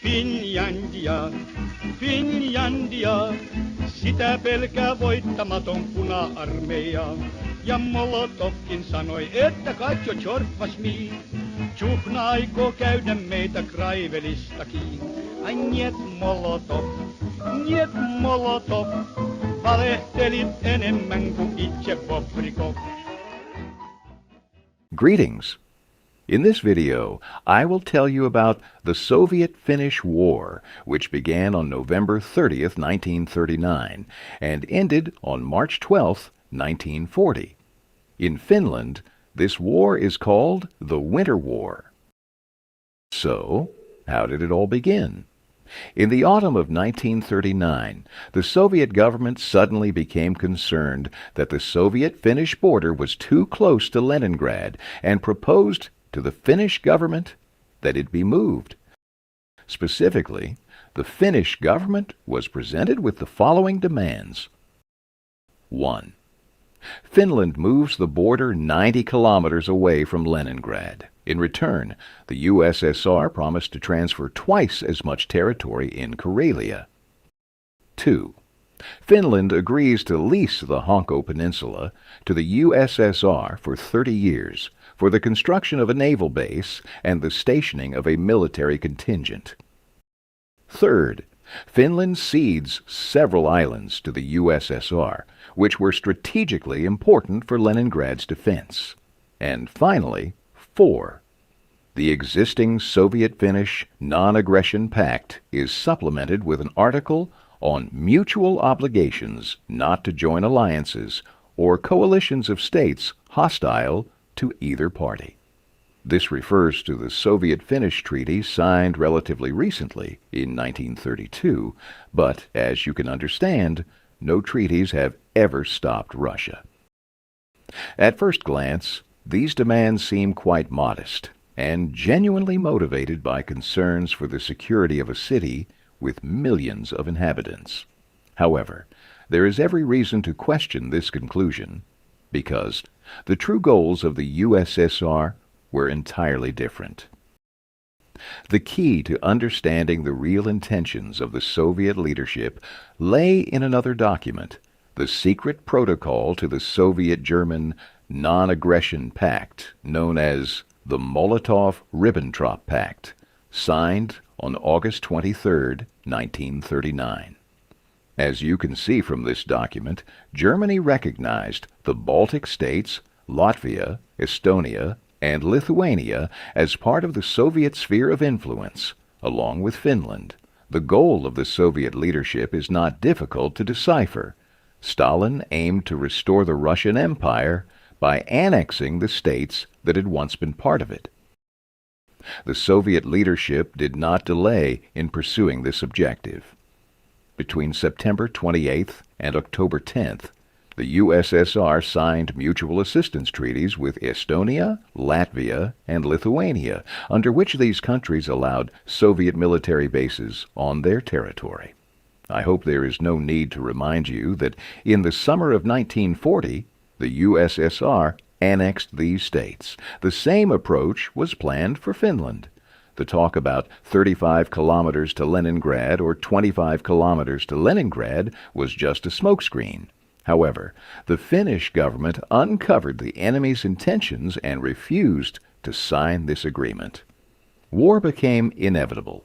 Finlandia, Finlandia, sitä pelkää voittamaton puna-armeija. Ja Molotovkin sanoi, että kaikki on jortvas mii. Tjuhna aikoo käydä meitä Kraivelistakin. Ai niet Molotov, valehtelit enemmän kuin itse Bobrikov. Greetings. In this video, I will tell you about the Soviet-Finnish War, which began on November 30th, 1939, and ended on March 12th, 1940. In Finland, this war is called the Winter War. So, how did it all begin? In the autumn of 1939, the Soviet government suddenly became concerned that the Soviet-Finnish border was too close to Leningrad and proposed to the Finnish government that it be moved. Specifically, the Finnish government was presented with the following demands. 1. Finland moves the border 90 kilometers away from Leningrad. In return, the USSR promised to transfer twice as much territory in Karelia. 2. Finland agrees to lease the Hanko Peninsula to the USSR for 30 years for the construction of a naval base and the stationing of a military contingent. Third, Finland cedes several islands to the USSR, which were strategically important for Leningrad's defense. And finally, 4. The existing Soviet-Finnish non-aggression pact is supplemented with an article on mutual obligations not to join alliances or coalitions of states hostile to either party. This refers to the Soviet-Finnish Treaty signed relatively recently in 1932, but as you can understand, no treaties have ever stopped Russia. At first glance, these demands seem quite modest and genuinely motivated by concerns for the security of a city with millions of inhabitants. However, there is every reason to question this conclusion because the true goals of the USSR were entirely different. The key to understanding the real intentions of the Soviet leadership lay in another document, the secret protocol to the Soviet-German non-aggression pact, known as the Molotov-Ribbentrop Pact, signed on August 23, 1939. As you can see from this document, Germany recognized the Baltic states, Latvia, Estonia, and Lithuania as part of the Soviet sphere of influence, along with Finland. The goal of the Soviet leadership is not difficult to decipher. Stalin aimed to restore the Russian Empire by annexing the states that had once been part of it. The Soviet leadership did not delay in pursuing this objective. Between September 28th and October 10th, the USSR signed mutual assistance treaties with Estonia, Latvia, and Lithuania, under which these countries allowed Soviet military bases on their territory. I hope there is no need to remind you that in the summer of 1940, the USSR annexed these states. The same approach was planned for Finland. The talk about 35 kilometers to Leningrad or 25 kilometers to Leningrad was just a smokescreen. However, the Finnish government uncovered the enemy's intentions and refused to sign this agreement. War became inevitable.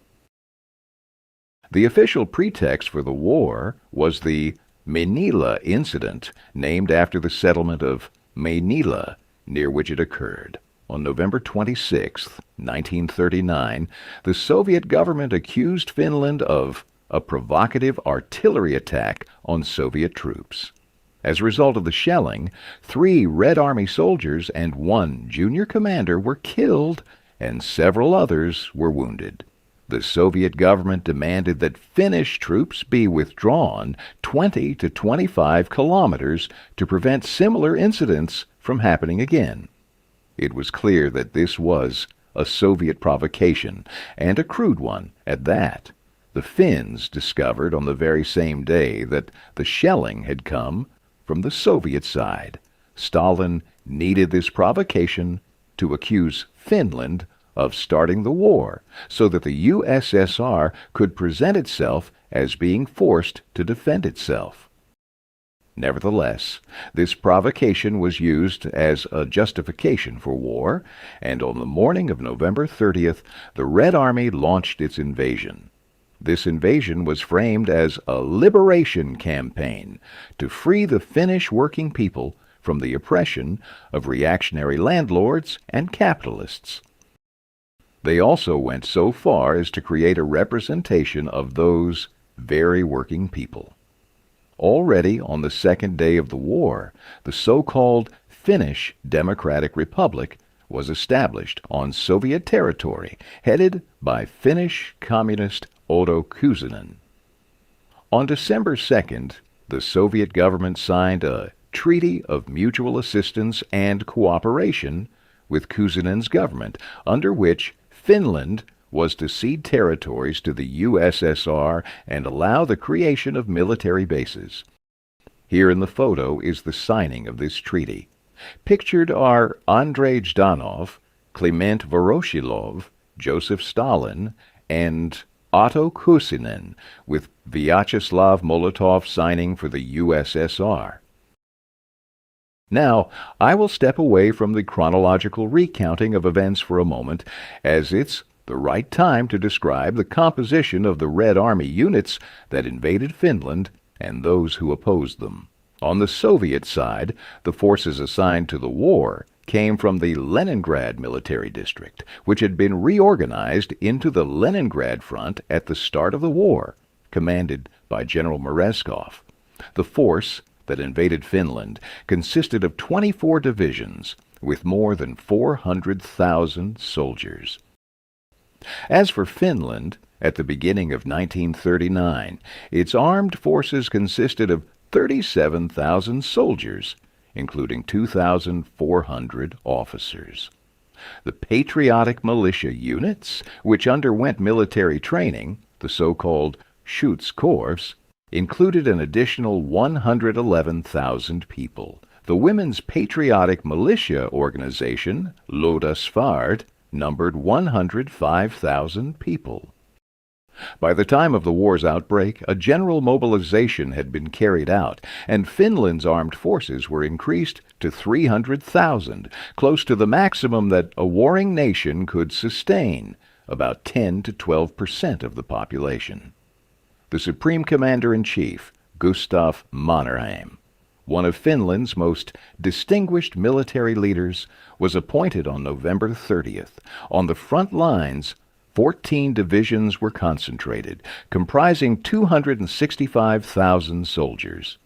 The official pretext for the war was the Mainila incident, named after the settlement of Mainila, near which it occurred. On November 26, 1939, the Soviet government accused Finland of a provocative artillery attack on Soviet troops. As a result of the shelling, 3 Red Army soldiers and 1 junior commander were killed and several others were wounded. The Soviet government demanded that Finnish troops be withdrawn 20 to 25 kilometers to prevent similar incidents from happening again. It was clear that this was a Soviet provocation, and a crude one at that. The Finns discovered on the very same day that the shelling had come from the Soviet side. Stalin needed this provocation to accuse Finland of starting the war so that the USSR could present itself as being forced to defend itself. Nevertheless, this provocation was used as a justification for war, and on the morning of November 30th, the Red Army launched its invasion. This invasion was framed as a liberation campaign to free the Finnish working people from the oppression of reactionary landlords and capitalists. They also went so far as to create a representation of those very working people. Already on the second day of the war, the so-called Finnish Democratic Republic was established on Soviet territory, headed by Finnish Communist Otto Kuusinen. On December 2nd, the Soviet government signed a Treaty of Mutual Assistance and Cooperation with Kuusinen's government, under which Finland was to cede territories to the USSR and allow the creation of military bases. Here in the photo is the signing of this treaty. Pictured are Andrei Zhdanov, Kliment Voroshilov, Joseph Stalin, and Otto Kuusinen, with Vyacheslav Molotov signing for the USSR. Now, I will step away from the chronological recounting of events for a moment, as it's the right time to describe the composition of the Red Army units that invaded Finland and those who opposed them. On the Soviet side, the forces assigned to the war came from the Leningrad Military District, which had been reorganized into the Leningrad Front at the start of the war, commanded by General Merezkov. The force that invaded Finland consisted of 24 divisions with more than 400,000 soldiers. As for Finland, at the beginning of 1939, its armed forces consisted of 37,000 soldiers, including 2,400 officers. The patriotic militia units, which underwent military training, the so-called Schutzkorps, included an additional 111,000 people. The Women's Patriotic Militia Organization, Lodda Svard, numbered 105,000 people. By the time of the war's outbreak, a general mobilization had been carried out, and Finland's armed forces were increased to 300,000, close to the maximum that a warring nation could sustain, about 10 to 12% of the population. The Supreme Commander-in-Chief, Gustav Mannerheim, one of Finland's most distinguished military leaders, was appointed on November 30th. On the front lines, 14 divisions were concentrated, comprising 265,000 soldiers.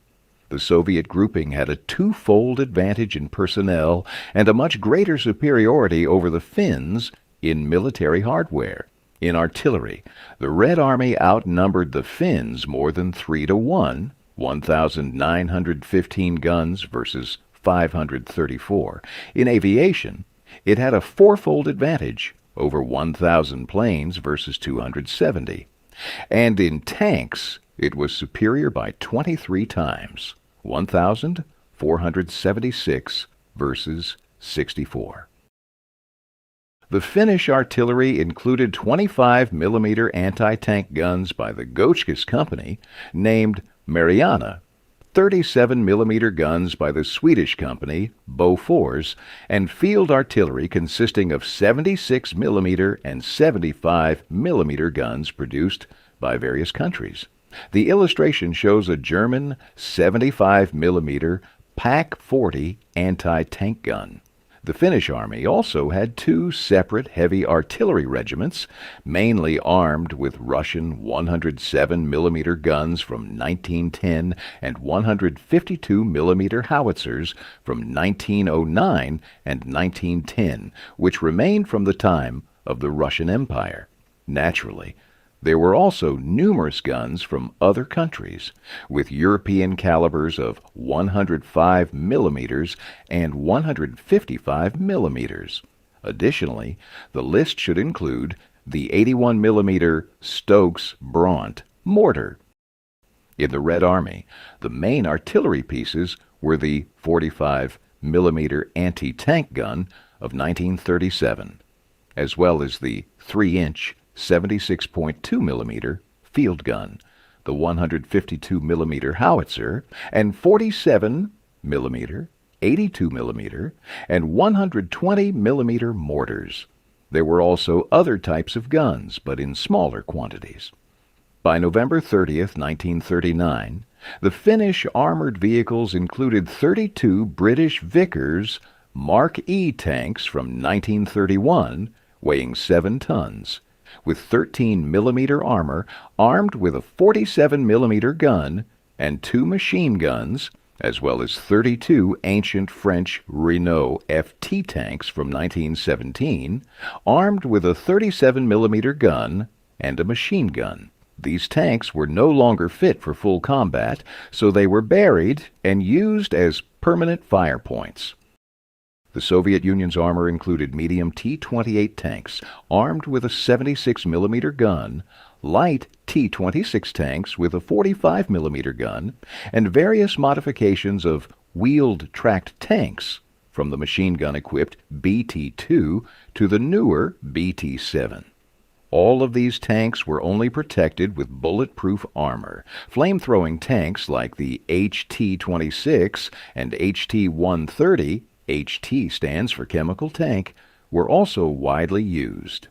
The Soviet grouping had a twofold advantage in personnel and a much greater superiority over the Finns in military hardware. In artillery, the Red Army outnumbered the Finns more than 3-1, 1,915 guns versus 534. In aviation, it had a fourfold advantage, over 1,000 planes versus 270. And in tanks, it was superior by 23 times, 1,476 versus 64. The Finnish artillery included 25mm anti-tank guns by the Gochkis Company, named Mariana, 37mm guns by the Swedish company Bofors, and field artillery consisting of 76mm and 75mm guns produced by various countries. The illustration shows a German 75mm PaK-40 anti-tank gun. The Finnish army also had two separate heavy artillery regiments, mainly armed with Russian 107mm guns from 1910 and 152mm howitzers from 1909 and 1910, which remained from the time of the Russian Empire. Naturally, there were also numerous guns from other countries, with European calibers of 105mm and 155mm. Additionally, the list should include the 81mm Stokes-Bront mortar. In the Red Army, the main artillery pieces were the 45mm anti-tank gun of 1937, as well as the 3-inch 76.2 millimeter field gun, the 152 millimeter howitzer, and 47 millimeter, 82 millimeter, and 120 millimeter mortars. There were also other types of guns, but in smaller quantities. By November 30th, 1939, the Finnish armored vehicles included 32 British Vickers Mark E tanks from 1931, weighing 7 tons, with 13 millimeter armor, armed with a 47 millimeter gun and 2 machine guns, as well as 32 ancient French Renault FT tanks from 1917, armed with a 37 millimeter gun and a machine gun. These tanks were no longer fit for full combat, so they were buried and used as permanent fire points. The Soviet Union's armor included medium T-28 tanks armed with a 76 millimeter gun, light T-26 tanks with a 45 millimeter gun, and various modifications of wheeled tracked tanks, from the machine gun-equipped BT-2 to the newer BT-7. All of these tanks were only protected with bulletproof armor. Flame-throwing tanks like the HT-26 and HT-130, HT stands for chemical tank, were also widely used.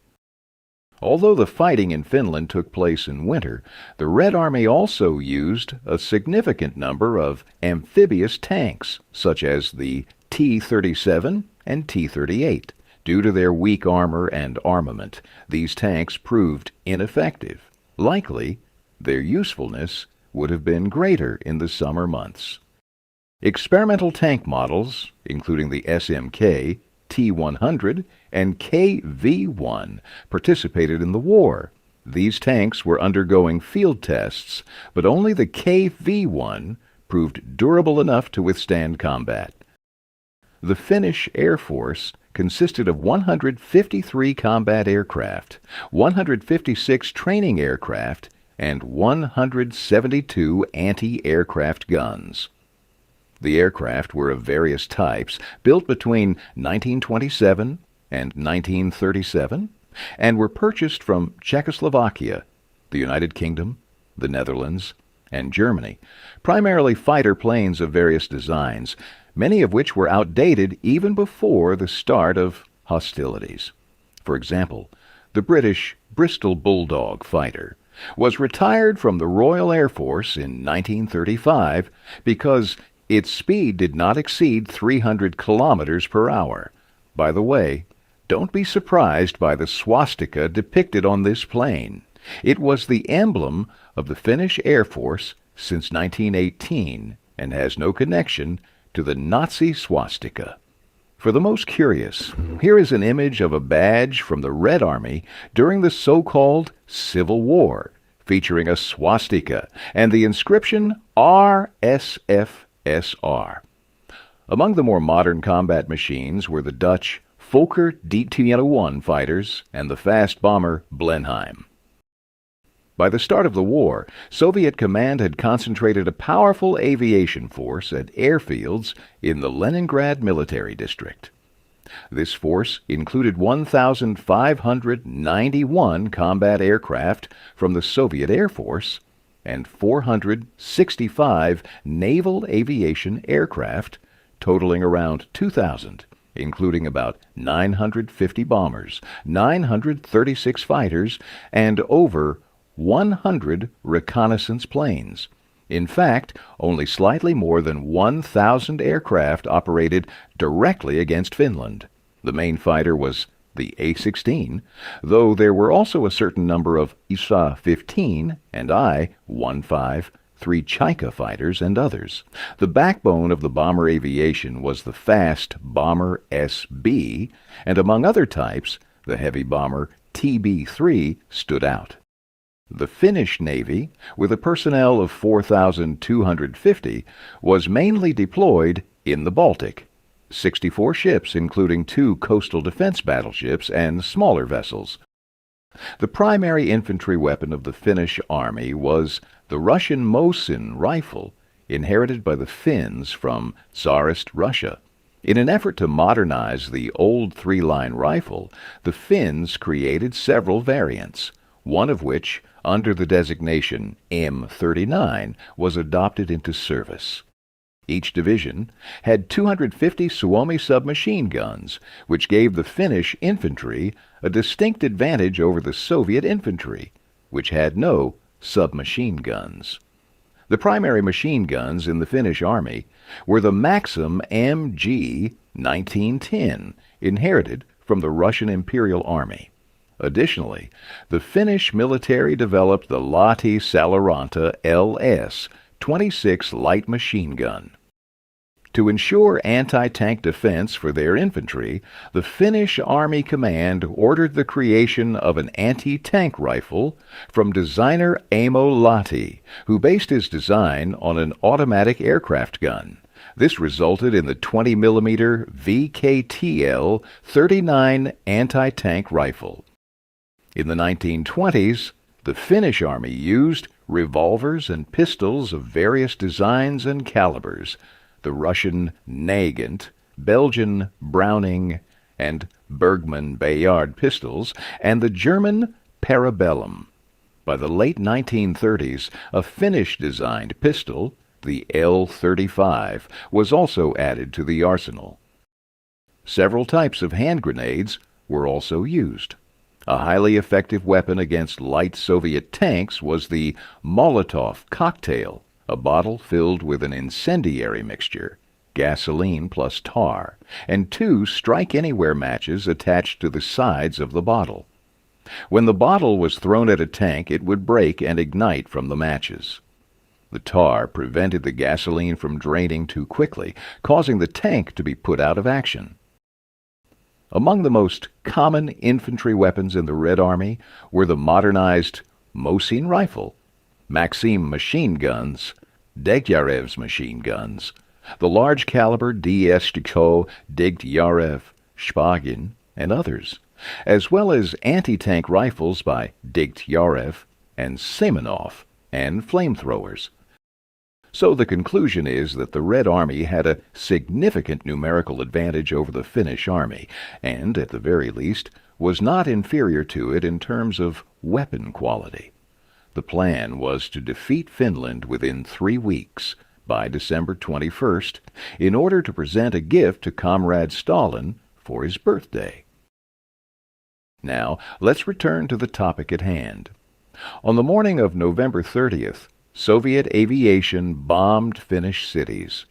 Although the fighting in Finland took place in winter, the Red Army also used a significant number of amphibious tanks, such as the T-37 and T-38. Due to their weak armor and armament, these tanks proved ineffective. Likely, their usefulness would have been greater in the summer months. Experimental tank models, including the SMK, T-100, and KV-1, participated in the war. These tanks were undergoing field tests, but only the KV-1 proved durable enough to withstand combat. The Finnish Air Force consisted of 153 combat aircraft, 156 training aircraft, and 172 anti-aircraft guns. The aircraft were of various types, built between 1927 and 1937, and were purchased from Czechoslovakia, the United Kingdom, the Netherlands, and Germany, primarily fighter planes of various designs, many of which were outdated even before the start of hostilities. For example, the British Bristol Bulldog fighter was retired from the Royal Air Force in 1935 because its speed did not exceed 300 kilometers per hour. By the way, don't be surprised by the swastika depicted on this plane. It was the emblem of the Finnish Air Force since 1918 and has no connection to the Nazi swastika. For the most curious, here is an image of a badge from the Red Army during the so-called Civil War, featuring a swastika and the inscription RSFSR. Among the more modern combat machines were the Dutch Fokker D-201 fighters and the fast bomber Blenheim. By the start of the war, Soviet command had concentrated a powerful aviation force at airfields in the Leningrad military district. This force included 1,591 combat aircraft from the Soviet Air Force and 465 naval aviation aircraft, totaling around 2,000, including about 950 bombers, 936 fighters, and over 100 reconnaissance planes. In fact, only slightly more than 1,000 aircraft operated directly against Finland. The main fighter was the A-16, though there were also a certain number of ISA-15 and I-15, 3 Chaika fighters, and others. The backbone of the bomber aviation was the fast Bomber SB, and among other types, the heavy bomber TB-3 stood out. The Finnish Navy, with a personnel of 4,250, was mainly deployed in the Baltic. 64 ships, including 2 coastal defense battleships and smaller vessels. The primary infantry weapon of the Finnish army was the Russian Mosin rifle, inherited by the Finns from Tsarist Russia. In an effort to modernize the old three-line rifle, the Finns created several variants, one of which, under the designation M39, was adopted into service. Each division had 250 Suomi submachine guns, which gave the Finnish infantry a distinct advantage over the Soviet infantry, which had no submachine guns. The primary machine guns in the Finnish army were the Maxim MG 1910, inherited from the Russian Imperial Army. Additionally, the Finnish military developed the Lahti Saloranta LS 26 light machine gun. To ensure anti-tank defense for their infantry, the Finnish Army Command ordered the creation of an anti-tank rifle from designer Aimo Lahti, who based his design on an automatic aircraft gun. This resulted in the 20mm VKTL 39 anti-tank rifle. In the 1920s, the Finnish Army used revolvers and pistols of various designs and calibers, the Russian Nagant, Belgian Browning and Bergmann Bayard pistols, and the German Parabellum. By the late 1930s, a Finnish-designed pistol, the L-35, was also added to the arsenal. Several types of hand grenades were also used. A highly effective weapon against light Soviet tanks was the Molotov cocktail, a bottle filled with an incendiary mixture, gasoline plus tar, and 2 strike-anywhere matches attached to the sides of the bottle. When the bottle was thrown at a tank, it would break and ignite from the matches. The tar prevented the gasoline from draining too quickly, causing the tank to be put out of action. Among the most common infantry weapons in the Red Army were the modernized Mosin rifle, Maxim machine guns, Degtyarev's machine guns, the large-caliber DS-Stikho, Degtyarev, Shpagin, and others, as well as anti-tank rifles by Degtyarev and Semenov, and flamethrowers. So the conclusion is that the Red Army had a significant numerical advantage over the Finnish Army, and, at the very least, was not inferior to it in terms of weapon quality. The plan was to defeat Finland within 3 weeks, by December 21st, in order to present a gift to Comrade Stalin for his birthday. Now, let's return to the topic at hand. On the morning of November 30th, Soviet aviation bombed Finnish cities.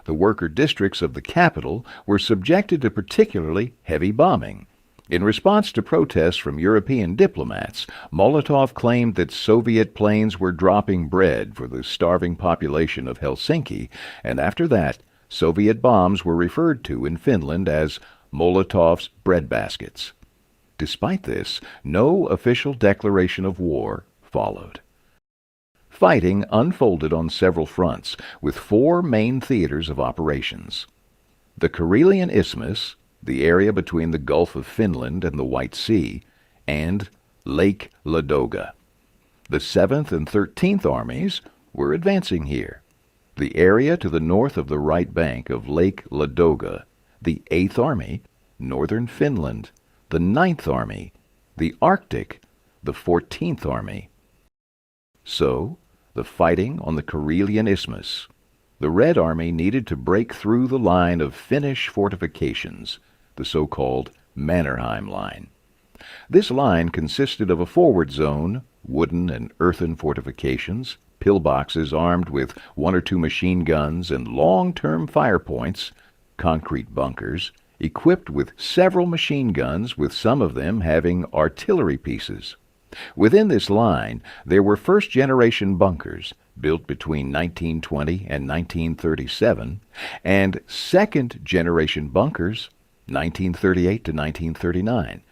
The worker districts of the capital were subjected to particularly heavy bombing. In response to protests from European diplomats, Molotov claimed that Soviet planes were dropping bread for the starving population of Helsinki, and after that, Soviet bombs were referred to in Finland as Molotov's breadbaskets. Despite this, no official declaration of war followed. Fighting unfolded on several fronts, with 4 main theaters of operations. The Karelian Isthmus, the area between the Gulf of Finland and the White Sea, and Lake Ladoga. The 7th and 13th Armies were advancing here. The area to the north of the right bank of Lake Ladoga, the 8th Army, northern Finland, the 9th Army, the Arctic, the 14th Army. So, the fighting on the Karelian Isthmus. The Red Army needed to break through the line of Finnish fortifications, the so-called Mannerheim Line. This line consisted of a forward zone, wooden and earthen fortifications, pillboxes armed with 1 or 2 machine guns, and long-term fire points, concrete bunkers, equipped with several machine guns, with some of them having artillery pieces. Within this line, there were first-generation bunkers, built between 1920 and 1937, and second-generation bunkers, 1938 to 1939.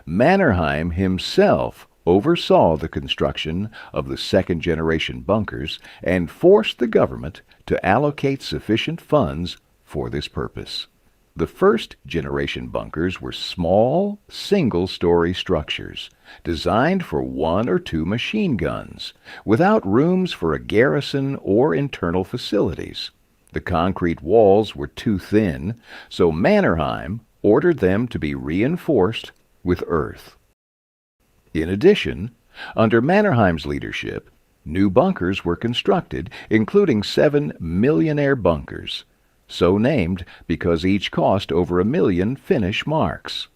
Mannerheim himself oversaw the construction of the second-generation bunkers and forced the government to allocate sufficient funds for this purpose. The first-generation bunkers were small, single-story structures designed for 1 or 2 machine guns, without rooms for a garrison or internal facilities. The concrete walls were too thin, so Mannerheim ordered them to be reinforced with earth. In addition, under Mannerheim's leadership, new bunkers were constructed, including 7 millionaire bunkers, so named because each cost over 1,000,000 Finnish marks.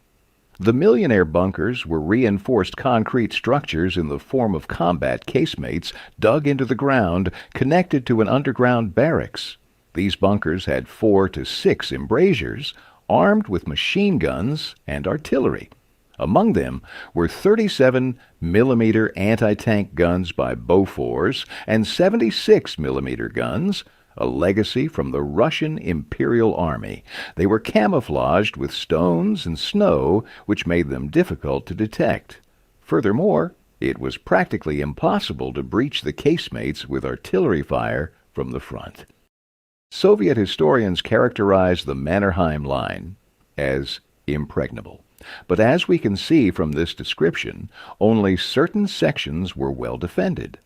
The millionaire bunkers were reinforced concrete structures in the form of combat casemates dug into the ground, connected to an underground barracks. These bunkers had 4 to 6 embrasures, armed with machine guns and artillery. Among them were 37-millimeter anti-tank guns by Bofors and 76-millimeter guns, a legacy from the Russian Imperial Army. They were camouflaged with stones and snow, which made them difficult to detect. Furthermore, it was practically impossible to breach the casemates with artillery fire from the front. Soviet historians characterized the Mannerheim Line as impregnable. But as we can see from this description, only certain sections were well defended.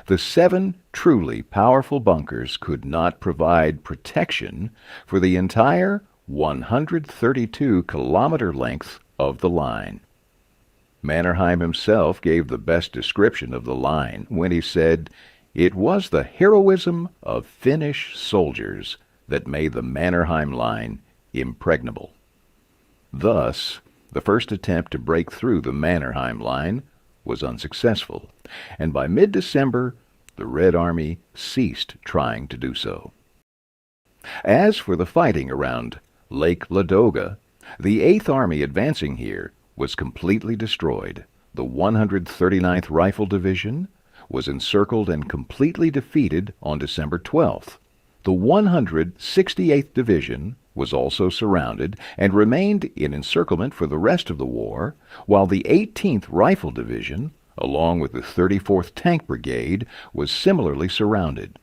The 7 truly powerful bunkers could not provide protection for the entire 132-kilometer length of the line. Mannerheim himself gave the best description of the line when he said, "It was the heroism of Finnish soldiers that made the Mannerheim Line impregnable." Thus, the first attempt to break through the Mannerheim Line was unsuccessful, and by mid-December, the Red Army ceased trying to do so. As for the fighting around Lake Ladoga, the 8th Army advancing here was completely destroyed. The 139th Rifle Division was encircled and completely defeated on December 12th. The 168th Division was also surrounded and remained in encirclement for the rest of the war, while the 18th Rifle Division, along with the 34th Tank Brigade, was similarly surrounded.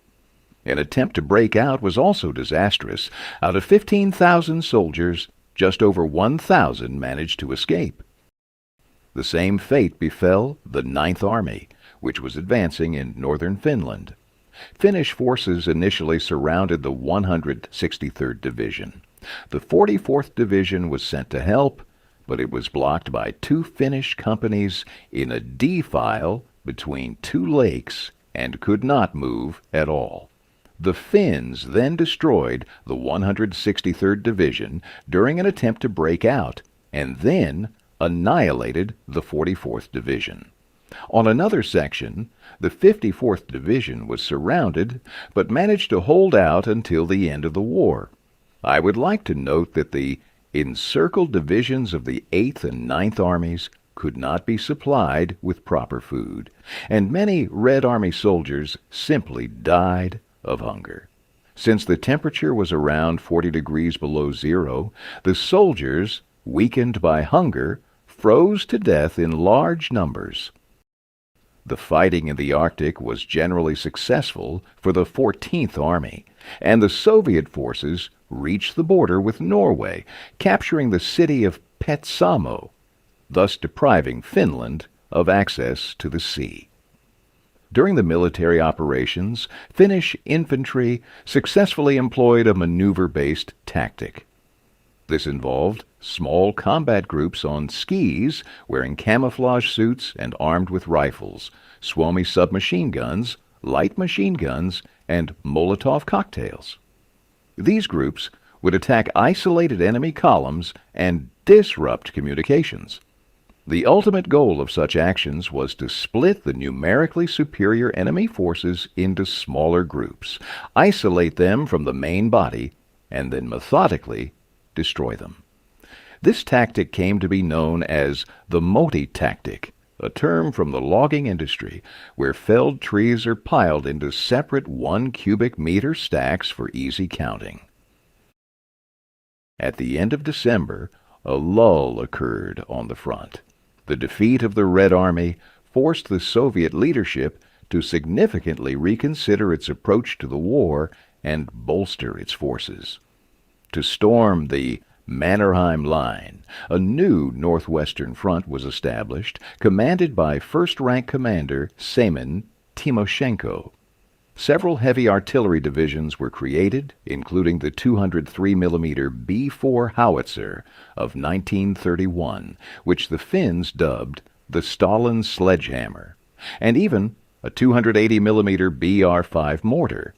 An attempt to break out was also disastrous. Out of 15,000 soldiers, just over 1,000 managed to escape. The same fate befell the 9th Army, which was advancing in northern Finland. Finnish forces initially surrounded the 163rd Division. The 44th Division was sent to help, but it was blocked by 2 Finnish companies in a defile between 2 lakes and could not move at all. The Finns then destroyed the 163rd Division during an attempt to break out, and then annihilated the 44th Division. On another section, the 54th Division was surrounded, but managed to hold out until the end of the war. I would like to note that the encircled divisions of the 8th and 9th Armies could not be supplied with proper food, and many Red Army soldiers simply died of hunger. Since the temperature was around 40 degrees below zero, the soldiers, weakened by hunger, froze to death in large numbers. The fighting in the Arctic was generally successful for the 14th Army, and the Soviet forces reached the border with Norway, capturing the city of Petsamo, thus depriving Finland of access to the sea. During the military operations, Finnish infantry successfully employed a maneuver-based tactic. This involved small combat groups on skis wearing camouflage suits and armed with rifles, Suomi submachine guns, light machine guns, and Molotov cocktails. These groups would attack isolated enemy columns and disrupt communications. The ultimate goal of such actions was to split the numerically superior enemy forces into smaller groups, isolate them from the main body, and then methodically destroy them. This tactic came to be known as the Moti tactic, a term from the logging industry, where felled trees are piled into separate 1 cubic meter stacks for easy counting. At the end of December, a lull occurred on the front. The defeat of the Red Army forced the Soviet leadership to significantly reconsider its approach to the war and bolster its forces. To storm the Mannerheim Line, a new northwestern front was established, commanded by first-rank commander Semen Timoshenko. Several heavy artillery divisions were created, including the 203mm B-4 howitzer of 1931, which the Finns dubbed the Stalin sledgehammer, and even a 280mm BR-5 mortar.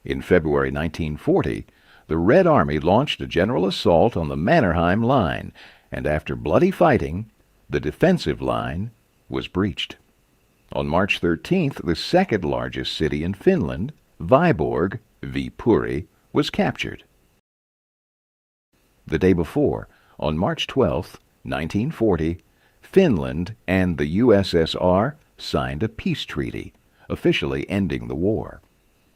In February 1940, the Red Army launched a general assault on the Mannerheim Line, and after bloody fighting, the defensive line was breached. On March 13th, the second largest city in Finland, Viborg, Viipuri, was captured. The day before, on March 12, 1940, Finland and the USSR signed a peace treaty, officially ending the war.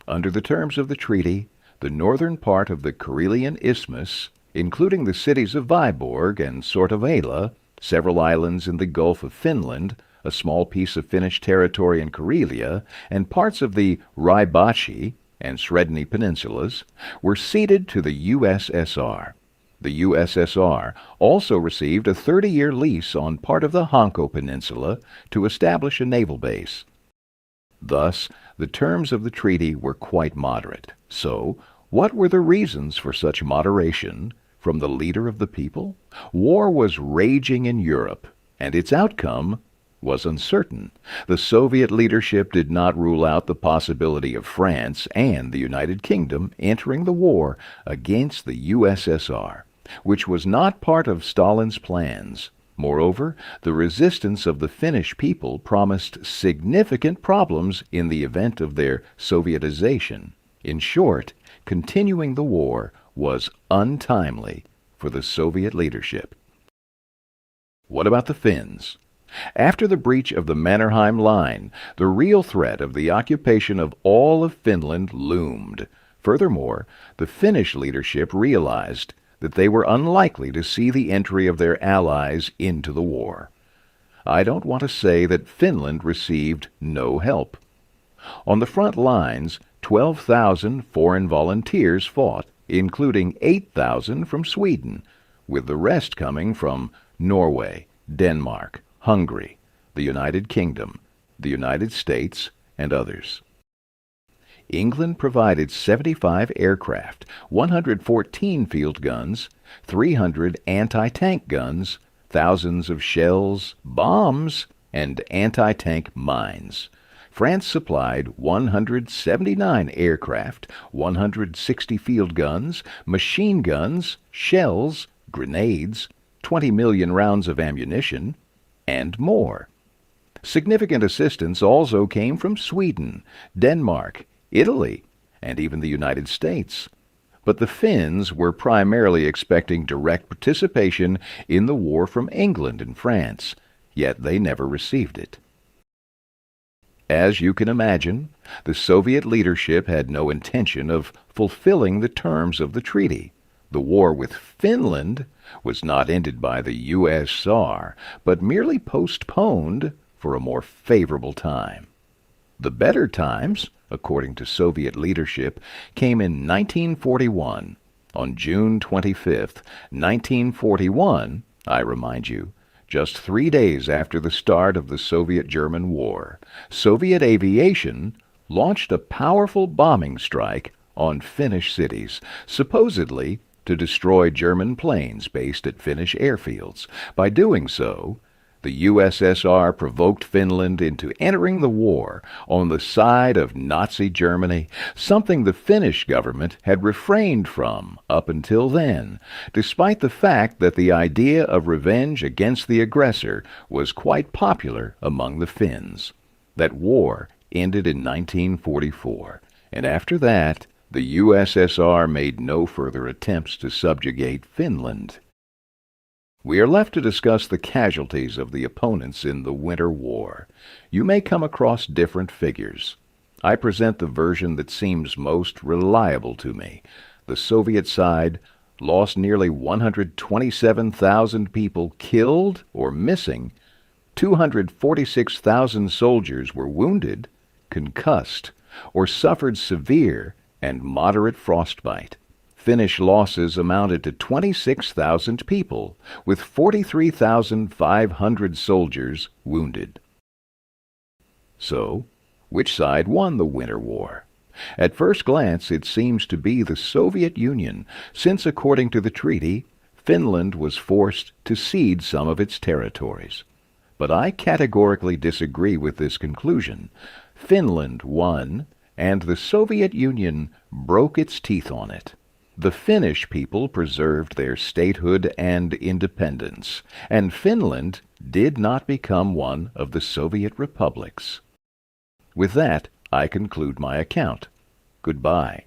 Under the terms of the treaty, the northern part of the Karelian Isthmus, including the cities of Viborg and Sortavela, several islands in the Gulf of Finland, a small piece of Finnish territory in Karelia, and parts of the Raibachi and Sredni peninsulas, were ceded to the USSR. The USSR also received a 30-year lease on part of the Hanko Peninsula to establish a naval base. Thus, the terms of the treaty were quite moderate. So, what were the reasons for such moderation from the leader of the people? War was raging in Europe, and its outcome was uncertain. The Soviet leadership did not rule out the possibility of France and the United Kingdom entering the war against the USSR, which was not part of Stalin's plans. Moreover, the resistance of the Finnish people promised significant problems in the event of their Sovietization. In short, continuing the war was untimely for the Soviet leadership. What about the Finns? After the breach of the Mannerheim Line, the real threat of the occupation of all of Finland loomed. Furthermore, the Finnish leadership realized that they were unlikely to see the entry of their allies into the war. I don't want to say that Finland received no help. On the front lines, 12,000 foreign volunteers fought, including 8,000 from Sweden, with the rest coming from Norway, Denmark, Hungary, the United Kingdom, the United States, and others. England provided 75 aircraft, 114 field guns, 300 anti-tank guns, thousands of shells, bombs, and anti-tank mines. France supplied 179 aircraft, 160 field guns, machine guns, shells, grenades, 20 million rounds of ammunition, and more. Significant assistance also came from Sweden, Denmark, Italy, and even the United States. But the Finns were primarily expecting direct participation in the war from England and France, yet they never received it. As you can imagine, the Soviet leadership had no intention of fulfilling the terms of the treaty. The war with Finland was not ended by the USSR, but merely postponed for a more favorable time. The better times, according to Soviet leadership, came in 1941. On June 25th, 1941, I remind you, just 3 days after the start of the Soviet-German War, Soviet aviation launched a powerful bombing strike on Finnish cities, supposedly to destroy German planes based at Finnish airfields. By doing so, the USSR provoked Finland into entering the war on the side of Nazi Germany, something the Finnish government had refrained from up until then, despite the fact that the idea of revenge against the aggressor was quite popular among the Finns. That war ended in 1944, and after that, the USSR made no further attempts to subjugate Finland. We are left to discuss the casualties of the opponents in the Winter War. You may come across different figures. I present the version that seems most reliable to me. The Soviet side lost nearly 127,000 people killed or missing. 246,000 soldiers were wounded, concussed, or suffered severe and moderate frostbite. Finnish losses amounted to 26,000 people, with 43,500 soldiers wounded. So, which side won the Winter War? At first glance, it seems to be the Soviet Union, since according to the treaty, Finland was forced to cede some of its territories. But I categorically disagree with this conclusion. Finland won, and the Soviet Union broke its teeth on it. The Finnish people preserved their statehood and independence, and Finland did not become one of the Soviet republics. With that, I conclude my account. Goodbye.